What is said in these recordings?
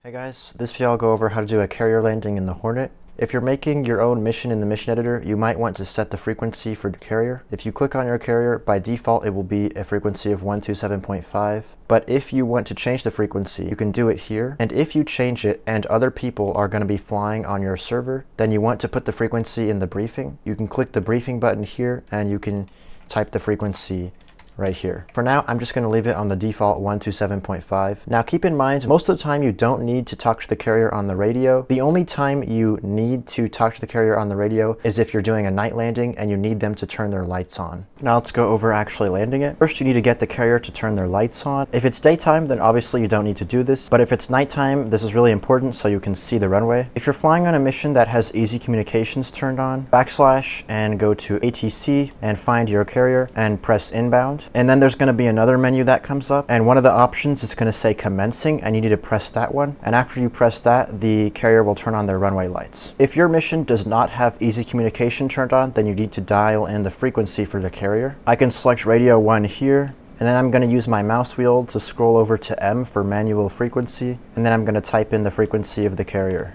Hey guys, this video I'll go over how to do a carrier landing in the Hornet. If you're making your own mission in the mission editor, you might want to set the frequency for the carrier. If you click on your carrier, by default it will be a frequency of 127.5. But if you want to change the frequency, you can do it here. And if you change it and other people are going to be flying on your server, then you want to put the frequency in the briefing. You can click the briefing button here and you can type the frequency right here. For now, I'm just going to leave it on the default 127.5. Now keep in mind, most of the time you don't need to talk to the carrier on the radio. The only time you need to talk to the carrier on the radio is if you're doing a night landing and you need them to turn their lights on. Now let's go over actually landing it. First, you need to get the carrier to turn their lights on. If it's daytime, then obviously you don't need to do this. But if it's nighttime, this is really important so you can see the runway. If you're flying on a mission that has easy communications turned on, backslash and go to ATC and find your carrier and press inbound. And then there's going to be another menu that comes up, and one of the options is going to say commencing, and you need to press that one. And after you press that, the carrier will turn on their runway lights. If your mission does not have easy communication turned on, then you need to dial in the frequency for the carrier. I can select radio 1 here, and then I'm going to use my mouse wheel to scroll over to M for manual frequency, and then I'm going to type in the frequency of the carrier.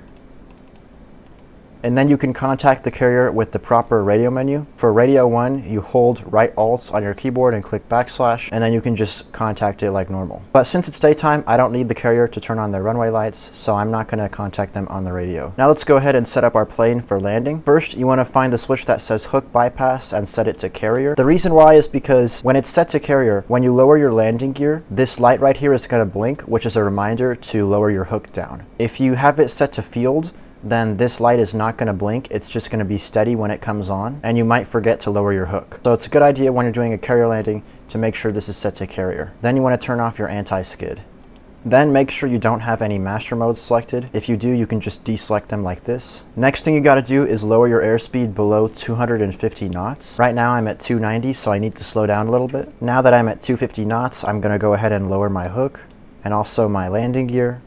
And then you can contact the carrier with the proper radio menu. For radio 1, you hold right alt on your keyboard and click backslash, and then you can just contact it like normal. But since it's daytime, I don't need the carrier to turn on their runway lights, so I'm not going to contact them on the radio. Now let's go ahead and set up our plane for landing. First, you want to find the switch that says hook bypass and set it to carrier. The reason why is because when it's set to carrier, when you lower your landing gear, this light right here is going to blink, which is a reminder to lower your hook down. If you have it set to field, then this light is not going to blink. It's just going to be steady when it comes on, and you might forget to lower your hook. So it's a good idea when you're doing a carrier landing to make sure this is set to carrier. Then you want to turn off your anti-skid. Then make sure you don't have any master modes selected. If you do, you can just deselect them like this. Next thing you got to do is lower your airspeed below 250 knots. Right now I'm at 290, so I need to slow down a little bit. Now that I'm at 250 knots, I'm going to go ahead and lower my hook and also my landing gear,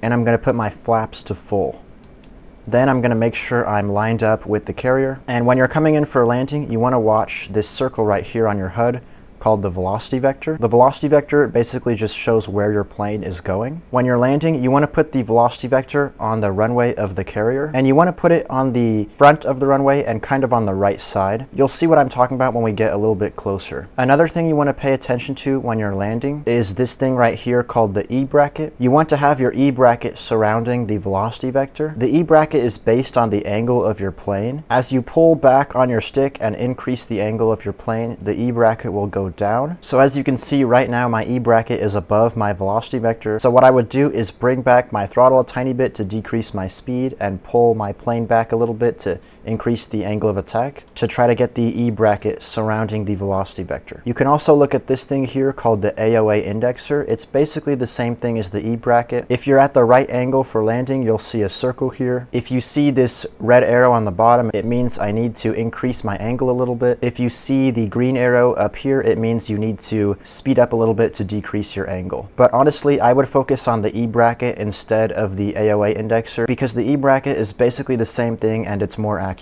and I'm going to put my flaps to full. Then I'm going to make sure I'm lined up with the carrier. And when you're coming in for a landing, you want to watch this circle right here on your HUD called the velocity vector. The velocity vector basically just shows where your plane is going. When you're landing, you want to put the velocity vector on the runway of the carrier, and you want to put it on the front of the runway and kind of on the right side. You'll see what I'm talking about when we get a little bit closer. Another thing you want to pay attention to when you're landing is this thing right here called the E bracket. You want to have your E bracket surrounding the velocity vector. The E bracket is based on the angle of your plane. As you pull back on your stick and increase the angle of your plane, the E bracket will go down. So as you can see right now, my E bracket is above my velocity vector. So what I would do is bring back my throttle a tiny bit to decrease my speed and pull my plane back a little bit to increase the angle of attack to try to get the E bracket surrounding the velocity vector. You can also look at this thing here called the AOA indexer. It's basically the same thing as the E bracket. If you're at the right angle for landing, you'll see a circle here. If you see this red arrow on the bottom, it means I need to increase my angle a little bit. If you see the green arrow up here, it means you need to speed up a little bit to decrease your angle. But honestly, I would focus on the E bracket instead of the AOA indexer because the E bracket is basically the same thing and it's more accurate.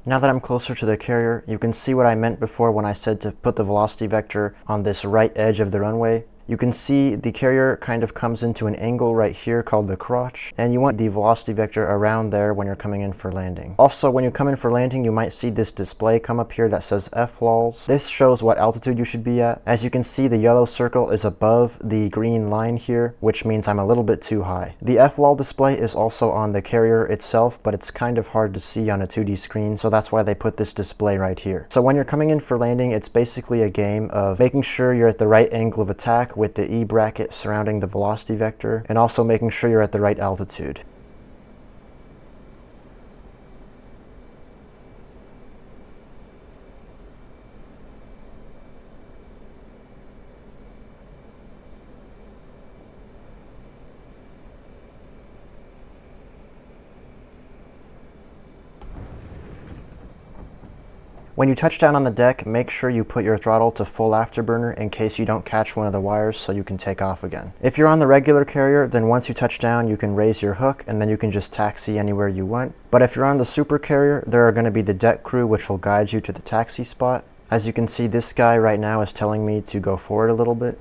Now that I'm closer to the carrier, you can see what I meant before when I said to put the velocity vector on this right edge of the runway. You can see the carrier kind of comes into an angle right here called the crotch, and you want the velocity vector around there when you're coming in for landing. Also, when you come in for landing, you might see this display come up here that says FLOLs. This shows what altitude you should be at. As you can see, the yellow circle is above the green line here, which means I'm a little bit too high. The FLOL display is also on the carrier itself, but it's kind of hard to see on a 2D screen, so that's why they put this display right here. So when you're coming in for landing, it's basically a game of making sure you're at the right angle of attack with the E bracket surrounding the velocity vector, and also making sure you're at the right altitude. When you touch down on the deck, make sure you put your throttle to full afterburner in case you don't catch one of the wires so you can take off again. If you're on the regular carrier, then once you touch down, you can raise your hook and then you can just taxi anywhere you want. But if you're on the super carrier, there are going to be the deck crew which will guide you to the taxi spot. As you can see, this guy right now is telling me to go forward a little bit.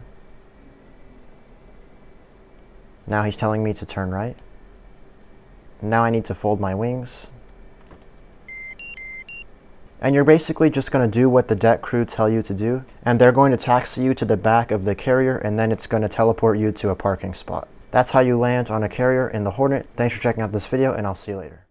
Now he's telling me to turn right. Now I need to fold my wings. And you're basically just going to do what the deck crew tell you to do, and they're going to taxi you to the back of the carrier, and then it's going to teleport you to a parking spot. That's how you land on a carrier in the Hornet. Thanks for checking out this video, and I'll see you later.